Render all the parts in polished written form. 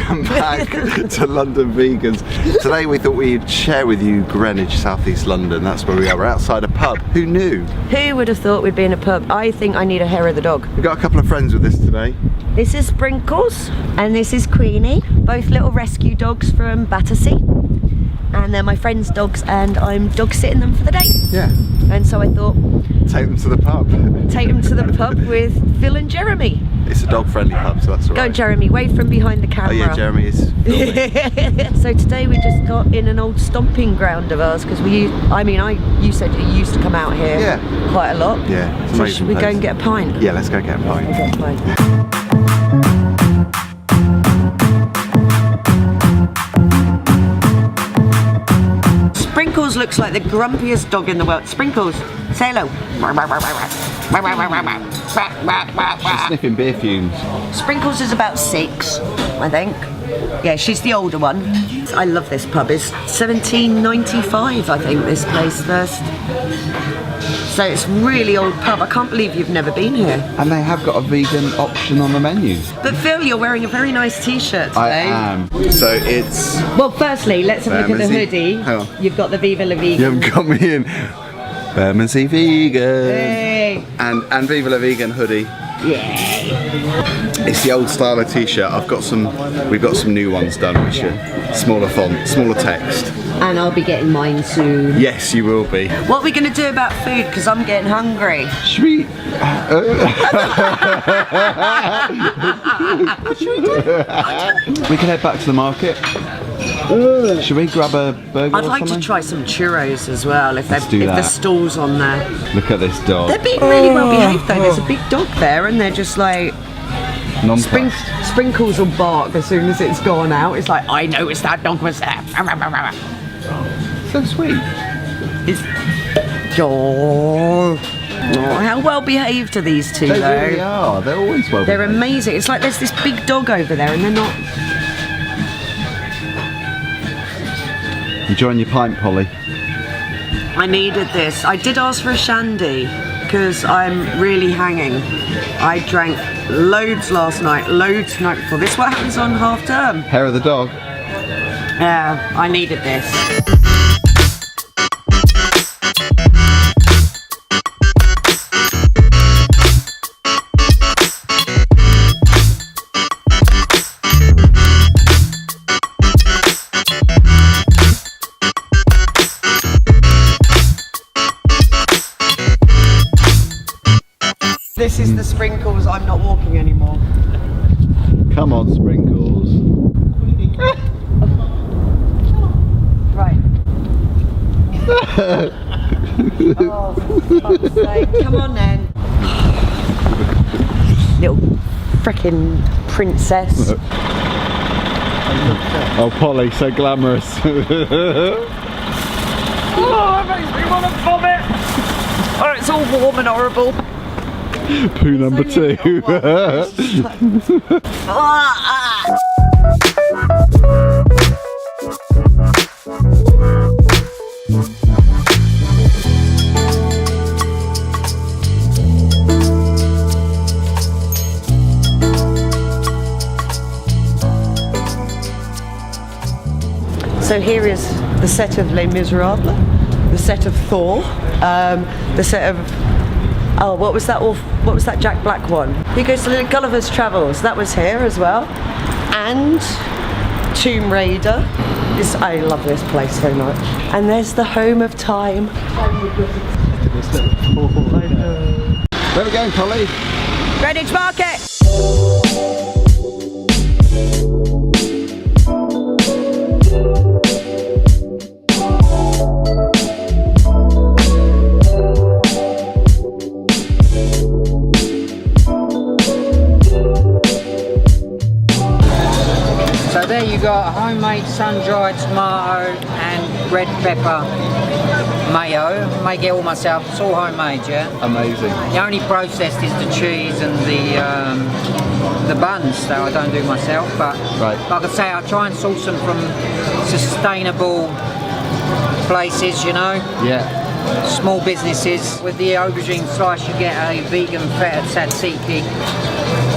Welcome back to London Vegans. Today we thought we'd share with you Greenwich, southeast London. That's where we are. We're outside a pub. Who knew? Who would have thought we'd be in a pub? I think I need a hair of the dog. We've got a couple of friends with us today. This is Sprinkles and this is Queenie, both little rescue dogs from Battersea. And they're my friends' dogs and I'm dog sitting them for the day. Yeah. And so I thought, take them to the pub. Take them to the pub with Phil and Jeremy. It's a dog-friendly pub, so that's all right. Go Jeremy, wave from behind the camera. Oh yeah, Jeremy is filming. So today we just got in an old stomping ground of ours because you said you used to come out here quite a lot. Yeah, it's so amazing should we place. go and get a pint? Yeah, let's go get a pint. Okay, fine. Sprinkles looks like the grumpiest dog in the world. Sprinkles, say hello. She's sniffing beer fumes. Sprinkles is about 6, I think. Yeah, she's the older one. I love this pub. It's 1795, I think, this place first. So it's really old pub. I can't believe you've never been here. And they have got a vegan option on the menu. But Phil, you're wearing a very nice t-shirt today. I am. So it's... Well, firstly, let's have a look at the hoodie. Hang on. You've got the Viva La Vegan. You haven't got me in. Battersea Vegan. Hey. And Viva La Vegan hoodie. Yeah. It's the old style of t-shirt. We've got some new ones done, which are smaller font, smaller text. And I'll be getting mine soon. Yes, you will be. What are we going to do about food? Because I'm getting hungry. Should we? We can head back to the market. Should we grab a burger? I'd like something? to try some churros as well if Let's do the that. stall's on there. Look at this dog. They're being really well behaved though. There's a big dog there and they're just like... Nonplussed. Sprinkles will bark as soon as it's gone out. It's like, I noticed that dog was there. So sweet. It's... Oh, how well behaved are these two They though? really are. They're always well They're behaved. amazing. It's like there's this big dog over there and they're not... Enjoying your pint, Polly? I needed this. I did ask for a shandy because I'm really hanging. I drank loads last night, loads the night before. This is what happens on half term. Hair of the dog. Yeah, I needed this. This is the Sprinkles, I'm not walking anymore. Come on, Sprinkles. Right. Oh, for fuck's sake. Come on then. Little frickin' princess. Oh, Polly, so glamorous. Oh, it makes me want to vomit. Oh, it's all warm and horrible. Poo number 2. So here is the set of Les Miserables, the set of Thor, the set of what was that Jack Black one? He goes to Gulliver's Travels. That was here as well, and Tomb Raider. I love this place so much. And there's the home of time. Where are we going, Polly? Greenwich Market. So there you got homemade sun-dried tomato and red pepper mayo. Make it all myself. It's all homemade, yeah. Amazing. The only processed is the cheese and the buns that I don't do myself. But Right. like I say, I try and source them from sustainable places, you know. Yeah. Small businesses. With the aubergine slice, you get a vegan feta tzatziki.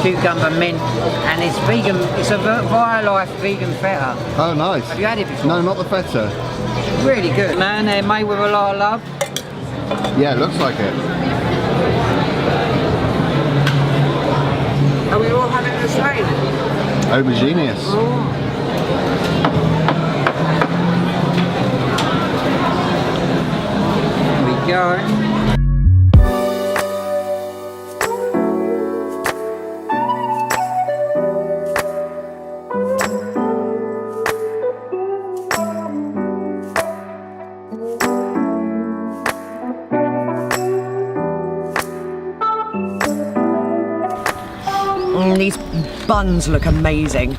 cucumber, mint, and it's vegan. It's a Violife vegan feta. Oh, nice. Have you had it before? No, not the feta. Really good. Man, they're made with a lot of love. Yeah, it looks like it. Are we all having the same? Auberginius. There we go. These buns look amazing.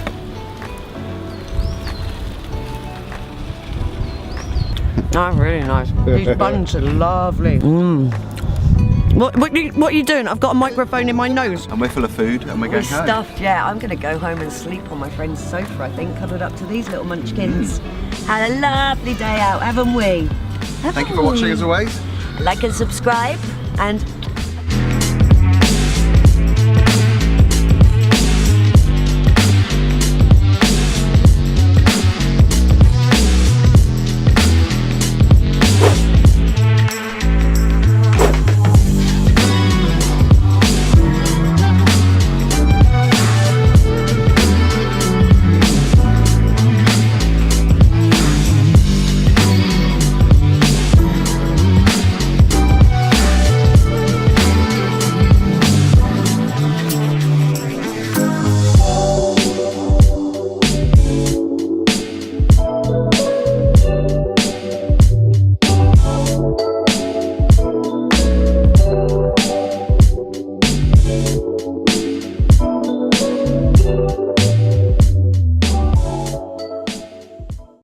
Oh, really nice. These buns are lovely. What are you doing? I've got a microphone in my nose. And we're full of food and we're We're going home. stuffed, yeah. I'm going to go home and sleep on my friend's sofa, I think, cuddled up to these little munchkins. Had a lovely day out, haven't we? Thank you for watching as always. Like and subscribe, and